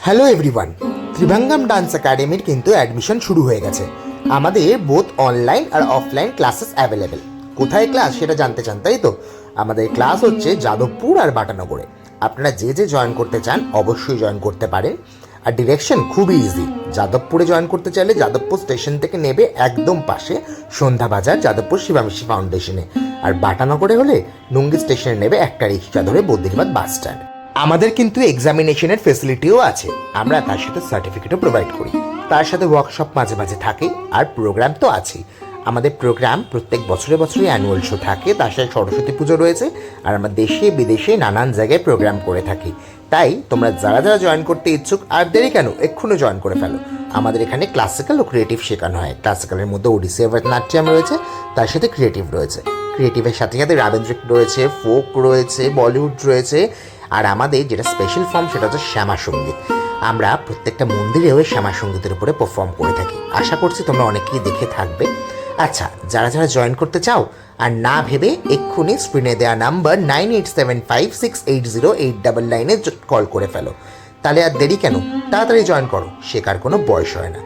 Hello everyone, ত্রিভাঙ্গাম dance একাডেমির কিন্তু admission শুরু হয়ে গেছে। আমাদের বোথ অনলাইন আর অফলাইন ক্লাসেস অ্যাভেলেবেল। কোথায় ক্লাস সেটা জানতে চান, তাই তো? আমাদের ক্লাস হচ্ছে যাদবপুর আর বাটানগরে। আপনারা যে যে জয়েন করতে চান অবশ্যই জয়েন করতে পারেন। আর ডিরেকশন খুবই ইজি। যাদবপুরে জয়েন করতে চাইলে যাদবপুর স্টেশন থেকে নেবে একদম পাশে সন্ধ্যা বাজার যাদবপুর শিবামিশি ফাউন্ডেশনে। আর বাটানগরে হলে নুঙ্গি স্টেশনে নেবে একটা রিক্সা ধরে বদ্রীবাদ বাস স্ট্যান্ড। আমাদের কিন্তু এক্সামিনেশনের ফেসিলিটিও আছে। আমরা তার সাথে সার্টিফিকেটও প্রোভাইড করি। তার সাথে ওয়ার্কশপ মাঝে মাঝে থাকে, আর প্রোগ্রাম তো আছেই। আমাদের প্রোগ্রাম প্রত্যেক বছরে বছরে অ্যানুয়াল শো থাকে, তার সাথে সরস্বতী পুজো রয়েছে। আর আমরা দেশে বিদেশে নানান জায়গায় প্রোগ্রাম করে থাকি। তাই তোমরা যারা যারা জয়েন করতে ইচ্ছুক, আর দেরি কেন, এক্ষুনি জয়েন করে ফেলো। আমাদের এখানে ক্লাসিক্যাল ও ক্রিয়েটিভ শেখানো হয়। ক্লাসিক্যালের মধ্যে ওডিসি ভরতনাট্যম রয়েছে, তার সাথে ক্রিয়েটিভ রয়েছে। ক্রিয়েটিভের সাথে সাথে রাবীন্দ্রিক রয়েছে, ফোক রয়েছে, বলিউড রয়েছে। আর আমাদের যেটা স্পেশাল ফর্ম সেটা হচ্ছে শ্যামা সঙ্গীত। আমরা প্রত্যেকটা মন্দিরেও শ্যামা সঙ্গীতের উপরে পারফর্ম করে থাকি। আশা করছি তোমরা অনেকেই দেখে থাকবে। আচ্ছা, যারা যারা জয়েন করতে চাও আর না ভেবে এক্ষুনি স্ক্রিনে দেওয়া নাম্বার 9875680899 কল করে ফেলো। তাহলে আর দেরি কেন, তাড়াতাড়ি জয়েন করো। শেখার কোনো বয়স হয় না।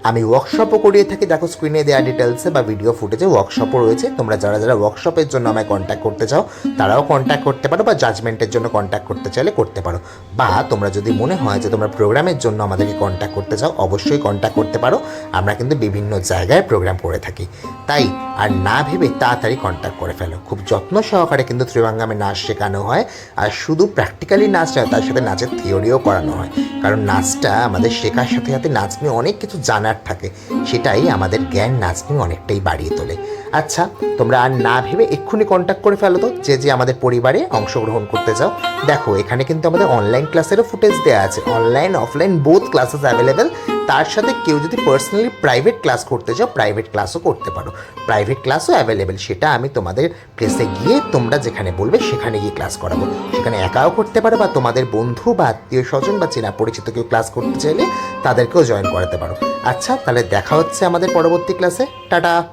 আমি ওয়ার্কশপও করিয়ে থাকি, দেখো স্ক্রিনে দেওয়া ডিটেলসে বা ভিডিও ফুটেজে ওয়ার্কশপও রয়েছে। তোমরা যারা যারা ওয়ার্কশপের জন্য আমায় কন্ট্যাক্ট করতে চাও তারাও কন্ট্যাক্ট করতে পারো, বা জাজমেন্টের জন্য কন্ট্যাক্ট করতে চাইলে করতে পারো। বা তোমরা যদি মনে হয় যে তোমরা প্রোগ্রামের জন্য আমাদেরকে কন্ট্যাক্ট করতে চাও, অবশ্যই কন্ট্যাক্ট করতে পারো। আমরা কিন্তু বিভিন্ন জায়গায় প্রোগ্রাম করে থাকি। তাই আর না ভেবে তাড়াতাড়ি কন্ট্যাক্ট করে ফেলো। খুব যত্ন সহকারে কিন্তু ত্রিভাঙ্গামে নাচ শেখানো হয়। আর শুধু প্র্যাকটিক্যালি নাচ নয়, তার সাথে নাচের থিওরিও করানো হয়। কারণ নাচটা আমাদের শেখার সাথে সাথে নাচ নিয়ে অনেক কিছু জানার থাকে, সেটাই আমাদের জ্ঞান নাচ নিয়ে অনেকটাই বাড়িয়ে তোলে। আচ্ছা, তোমরা আর না ভেবে এক্ষুনি কন্ট্যাক্ট করে ফেলো তো, যে যে আমাদের পরিবারে অংশগ্রহণ করতে চাও। দেখো এখানে কিন্তু আমাদের অনলাইন ক্লাসেরও ফুটেজ দেওয়া আছে। Online offline both classes available. তার সাথে কেউ যদি পার্সোনালি প্রাইভেট ক্লাস করতে চাও, প্রাইভেট ক্লাসও করতে পারো। প্রাইভেট ক্লাসও অ্যাভেলেবেল। সেটা আমি তোমাদের প্লেসে গিয়ে তোমরা যেখানে বলবে সেখানে গিয়ে ক্লাস করাবো। সেখানে একাও করতে পারো, বা তোমাদের বন্ধু বা আত্মীয় স্বজন বা চেনা পরিচিত কেউ ক্লাস করতে চাইলে তাদেরকেও জয়েন করাতে পারো। আচ্ছা, তাহলে দেখা হচ্ছে আমাদের পরবর্তী ক্লাসে। টাটা।